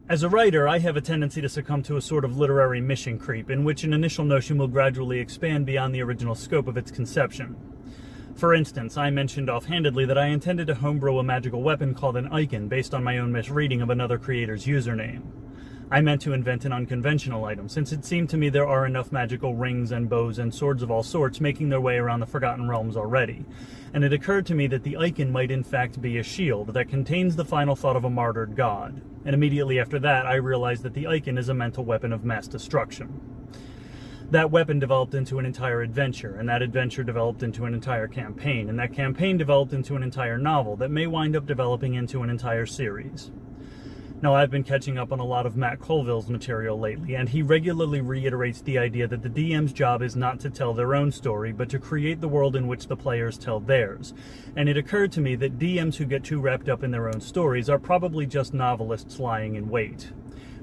As a writer, I have a tendency to succumb to a sort of literary mission creep, in which an initial notion will gradually expand beyond the original scope of its conception. For instance, I mentioned offhandedly that I intended to homebrew a magical weapon called an Ycan based on my own misreading of another creator's username. I meant to invent an unconventional item, since it seemed to me there are enough magical rings and bows and swords of all sorts making their way around the Forgotten Realms already, and it occurred to me that the Ycan might in fact be a shield that contains the final thought of a martyred god, and immediately after that I realized that the Ycan is a mental weapon of mass destruction. That weapon developed into an entire adventure, and that adventure developed into an entire campaign, and that campaign developed into an entire novel that may wind up developing into an entire series. Now, I've been catching up on a lot of Matt Colville's material lately, and he regularly reiterates the idea that the DM's job is not to tell their own story, but to create the world in which the players tell theirs. And it occurred to me that DMs who get too wrapped up in their own stories are probably just novelists lying in wait.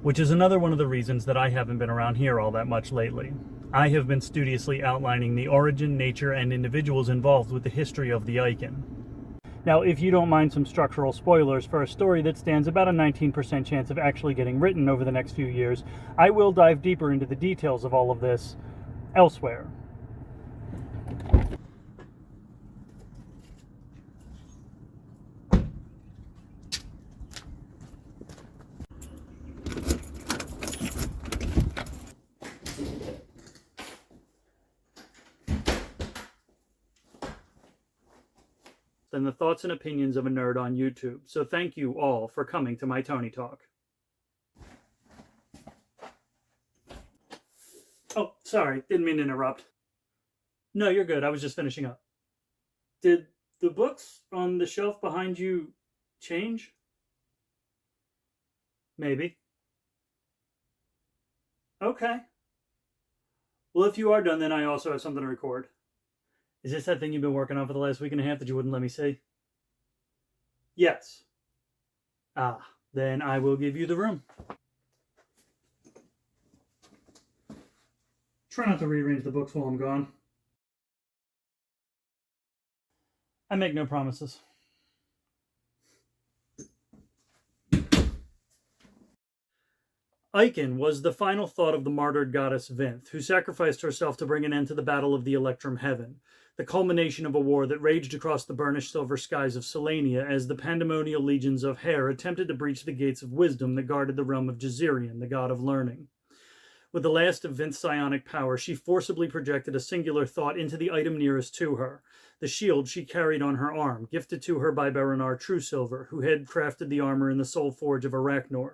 Which is another one of the reasons that I haven't been around here all that much lately. I have been studiously outlining the origin, nature, and individuals involved with the history of the Ycan. Now, if you don't mind some structural spoilers for a story that stands about a 19% chance of actually getting written over the next few years, I will dive deeper into the details of all of this elsewhere. Than the thoughts and opinions of a nerd on YouTube. So thank you all for coming to my Tony Talk. Oh, sorry, didn't mean to interrupt. No, you're good. I was just finishing up. Did the books on the shelf behind you change? Maybe. Okay. Well, if you are done, then I also have something to record. Is this that thing you've been working on for the last week and a half that you wouldn't let me see? Yes. Ah, then I will give you the room. Try not to rearrange the books while I'm gone. I make no promises. Ycan was the final thought of the martyred goddess Vinth, who sacrificed herself to bring an end to the Battle of the Electrum Heaven, the culmination of a war that raged across the burnished silver skies of Selenia as the pandemonial legions of Hare attempted to breach the gates of wisdom that guarded the realm of Jezerion, the god of learning. With the last of Vinth's psionic power, she forcibly projected a singular thought into the item nearest to her, the shield she carried on her arm, gifted to her by Baranar Truesilver, who had crafted the armor in the soul forge of Arachnor.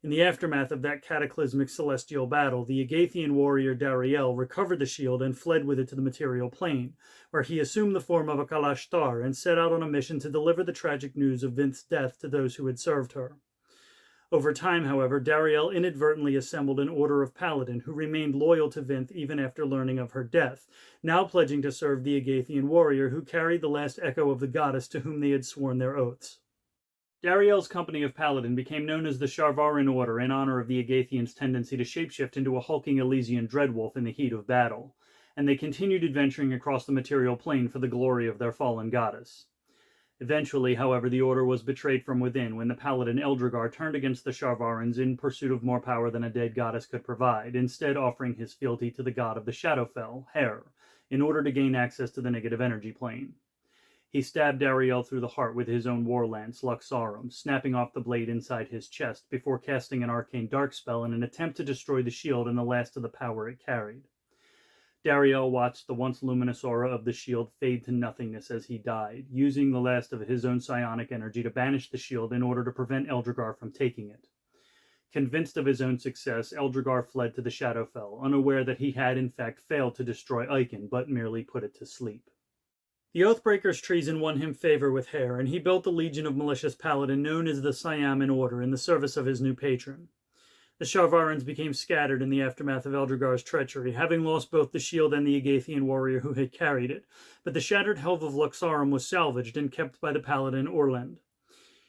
In the aftermath of that cataclysmic celestial battle, the Agathian warrior Dariel recovered the shield and fled with it to the material plane, where he assumed the form of a Kalashtar and set out on a mission to deliver the tragic news of Vinth's death to those who had served her. Over time, however, Dariel inadvertently assembled an order of paladin who remained loyal to Vinth even after learning of her death, now pledging to serve the Agathian warrior who carried the last echo of the goddess to whom they had sworn their oaths. Dariel's company of paladin became known as the Sharvaran Order in honor of the Agathians' tendency to shapeshift into a hulking Elysian dreadwolf in the heat of battle, and they continued adventuring across the material plane for the glory of their fallen goddess. Eventually, however, the order was betrayed from within when the paladin Eldrigar turned against the Sharvarans in pursuit of more power than a dead goddess could provide, instead offering his fealty to the god of the Shadowfell, Hare, in order to gain access to the negative energy plane. He stabbed Dariel through the heart with his own war lance, Luxarum, snapping off the blade inside his chest before casting an arcane dark spell in an attempt to destroy the shield and the last of the power it carried. Dariel watched the once luminous aura of the shield fade to nothingness as he died, using the last of his own psionic energy to banish the shield in order to prevent Eldrigar from taking it. Convinced of his own success, Eldrigar fled to the Shadowfell, unaware that he had in fact failed to destroy Ycan, but merely put it to sleep. The Oathbreaker's treason won him favor with Hare, and he built the legion of malicious paladin known as the Siaman Order in the service of his new patron. The Sharvarans became scattered in the aftermath of Eldrigar's treachery, having lost both the shield and the Agathian warrior who had carried it, but the shattered helve of Luxarum was salvaged and kept by the paladin Orland.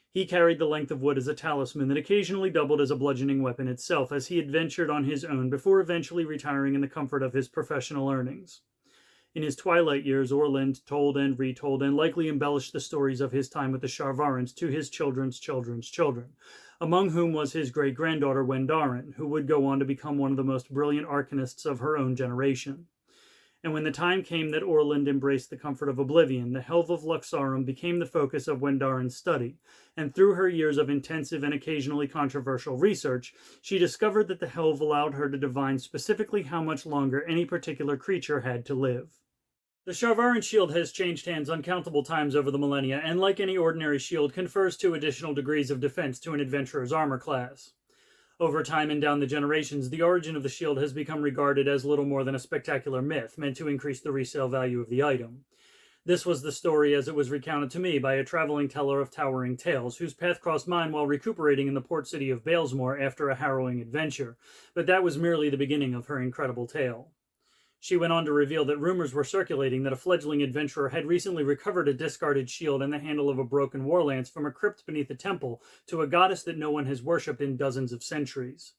He carried the length of wood as a talisman that occasionally doubled as a bludgeoning weapon itself as he adventured on his own before eventually retiring in the comfort of his professional earnings. In his twilight years, Orland told and retold and likely embellished the stories of his time with the Sharvarans to his children's children's children, among whom was his great-granddaughter Wendarin, who would go on to become one of the most brilliant arcanists of her own generation. And when the time came that Orland embraced the comfort of oblivion, the Helve of Luxarum became the focus of Wendarin's study, and through her years of intensive and occasionally controversial research, she discovered that the Helve allowed her to divine specifically how much longer any particular creature had to live. The Sharvaran shield has changed hands uncountable times over the millennia, and like any ordinary shield, confers 2 additional degrees of defense to an adventurer's armor class. Over time and down the generations, the origin of the shield has become regarded as little more than a spectacular myth meant to increase the resale value of the item. This was the story as it was recounted to me by a traveling teller of towering tales, whose path crossed mine while recuperating in the port city of Balesmore after a harrowing adventure, but that was merely the beginning of her incredible tale. She went on to reveal that rumors were circulating that a fledgling adventurer had recently recovered a discarded shield and the handle of a broken warlance from a crypt beneath a temple to a goddess that no one has worshipped in dozens of centuries.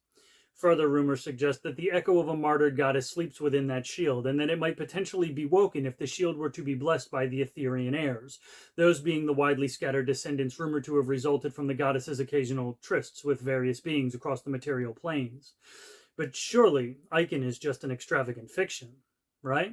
Further rumors suggest that the echo of a martyred goddess sleeps within that shield, and that it might potentially be woken if the shield were to be blessed by the Etherian heirs, those being the widely scattered descendants rumored to have resulted from the goddess's occasional trysts with various beings across the material planes. But surely, Ycan is just an extravagant fiction, right?